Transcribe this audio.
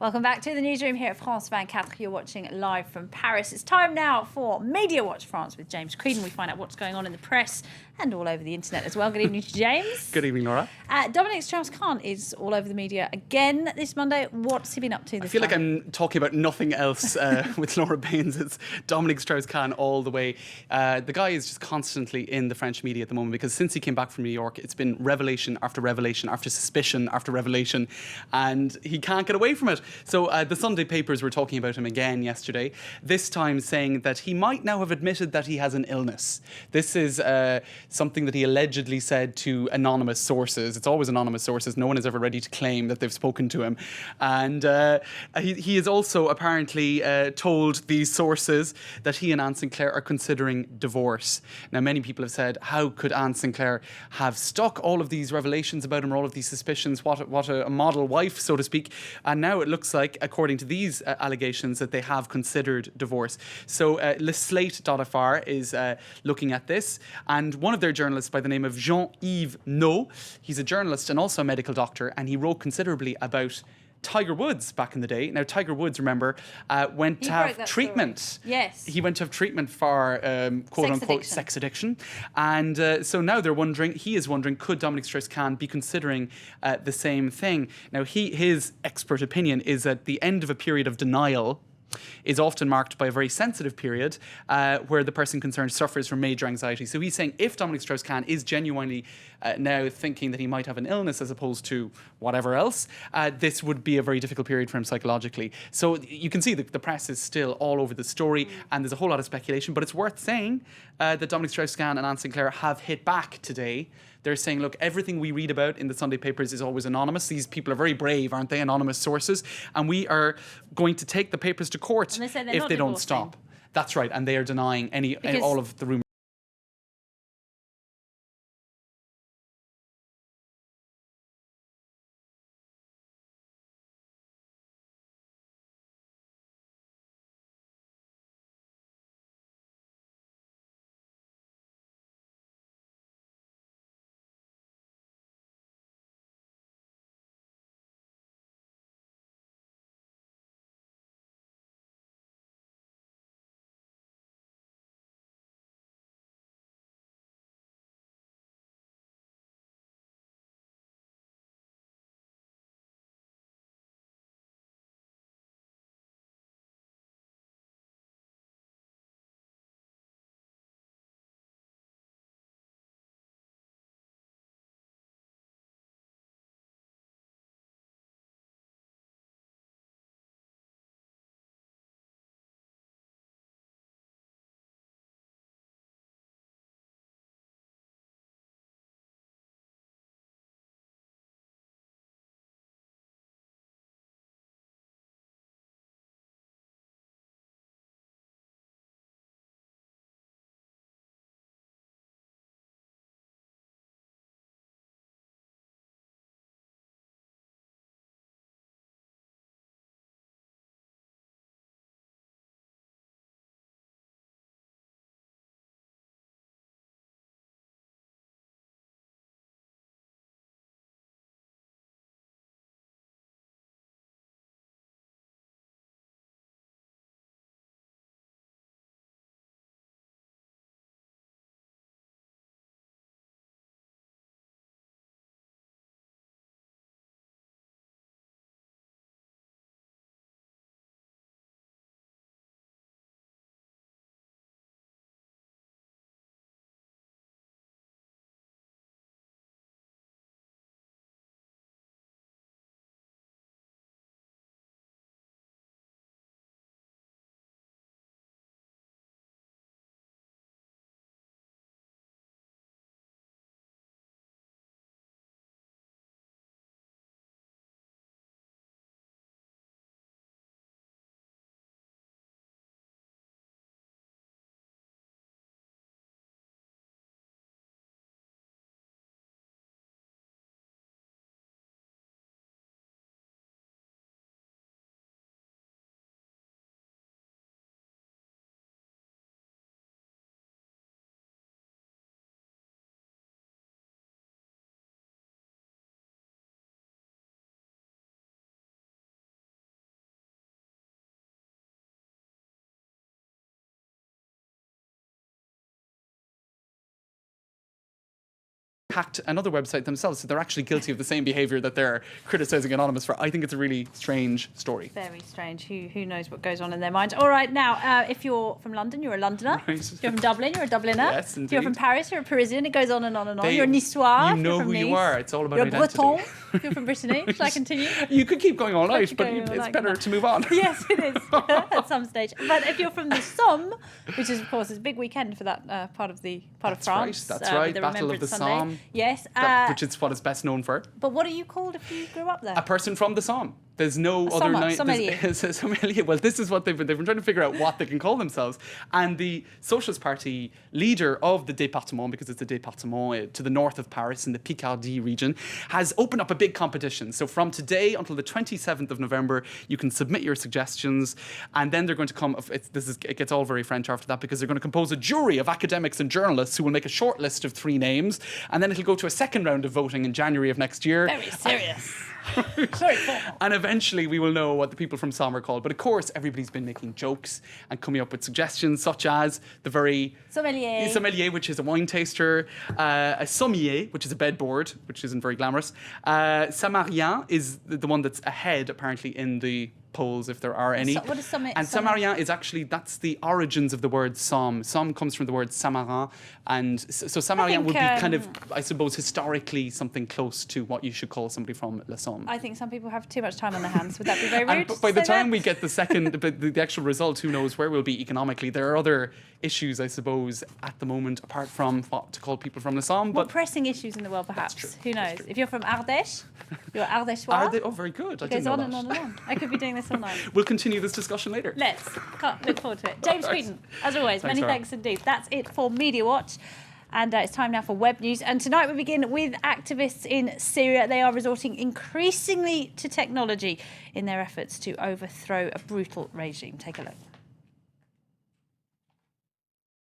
Welcome back to the newsroom here at France 24. You're watching live from Paris. It's time now for Media Watch France with James Creedon. We find out what's going on in the press and all over the internet as well. Good evening to James. Good evening, Laura. Dominic Strauss-Kahn is all over the media again this Monday. What's he been up to this I feel time? like I'm talking about nothing else with Laura Baines. It's Dominic Strauss-Kahn all the way. The guy is just constantly in the French media at the moment because since he came back from New York, it's been revelation after revelation after suspicion after revelation, and he can't get away from it. So the Sunday papers were talking about him again yesterday, this time saying that he might now have admitted that he has an illness. This is something that he allegedly said to anonymous sources. It's always anonymous sources. No one is ever ready to claim that they've spoken to him. And he has also apparently told these sources that he and Anne Sinclair are considering divorce. Now, many people have said, how could Anne Sinclair have stuck all of these revelations about him or all of these suspicions? What a model wife, so to speak. And now it looks like, according to these allegations, that they have considered divorce. So Slate.fr is looking at this, and one of their journalists by the name of Jean-Yves No, he's a journalist and also a medical doctor, and he wrote considerably about Tiger Woods back in the day. Now, Tiger Woods, remember, went to have treatment. Story. Yes. He went to have treatment for quote-unquote sex addiction. And so now he is wondering, could Dominic Strauss-Kahn be considering the same thing? Now, his expert opinion is that the end of a period of denial is often marked by a very sensitive period where the person concerned suffers from major anxiety. So he's saying if Dominic Strauss-Kahn is genuinely now thinking that he might have an illness as opposed to whatever else, this would be a very difficult period for him psychologically. So you can see the press is still all over the story and there's a whole lot of speculation, but it's worth saying that Dominic Strauss-Kahn and Anne Sinclair have hit back today. They're saying, look, everything we read about in the Sunday papers is always anonymous. These people are very brave, aren't they? Anonymous sources. And we are going to take the papers to court if they don't stop. That's right. And they are denying all of the rumours. hacked another website themselves. So they're actually guilty of the same behaviour that they're criticising Anonymous for. I think it's a really strange story. Very strange. Who knows what goes on in their minds? All right, now, if you're from London, you're a Londoner. Right. If you're from Dublin, you're a Dubliner. Yes, If you're from indeed. Paris, you're a Parisian. It goes on and on and on. You're a Niçois. You if know you're from who Nice. you are. It's all about You're identity. Breton. If you're from Brittany. Shall I continue? You could keep going all night, keep but going all it's night, better come on. to move on. Yes, it is at some stage. But if you're from the Somme, which is of course is a big weekend for that part of That's France. right. That's right. with the Battle of Remembrance the Sunday. Somme. Yes. Which is what it's best known for. But what are you called if you grew up there? A person from the Somme. There's no other Sommer, night. sommelier. Sommelier. Well, this is what they've been trying to figure out what they can call themselves. And the Socialist Party leader of the département, because it's a département to the north of Paris in the Picardie region, has opened up a big competition. So from today until the 27th of November, you can submit your suggestions, and then they're going to come. It gets all very French after that, because they're going to compose a jury of academics and journalists who will make a short list of 3 names, and then it'll go to a second round of voting in January of next year. Very serious. Very formal. And eventually we will know what the people from Somme are called. But of course, everybody's been making jokes and coming up with suggestions, such as the very sommelier, which is a wine taster, a sommier, which is a bedboard, which isn't very glamorous. Samarien is the one that's ahead, apparently, in the polls, if there are any. What is And Samarien? Samarien is actually, that's the origins of the word Somme. Somme comes from the word Samarin. And so Samarien think, would be kind of, I suppose, historically something close to what you should call somebody from La Somme. I think some people have too much time on their hands. Would that be very rude? And by the to say time that? we get the second, the actual result, who knows where we'll be economically. There are other issues, I suppose, at the moment, apart from what to call people from the Somme. More But pressing issues in the world, perhaps. true. Who knows? If you're from Ardèche, you're Ardèchois. are they? Oh, very good. I It didn't goes know on that. and on and on. I could be doing this all night. We'll continue this discussion later. Let's. Can't look forward to it. James Right. Creedon, as always, Thanks, many Sarah. thanks indeed. That's it for Media Watch. And it's time now for web news. And tonight we begin with activists in Syria. They are resorting increasingly to technology in their efforts to overthrow a brutal regime. Take a look.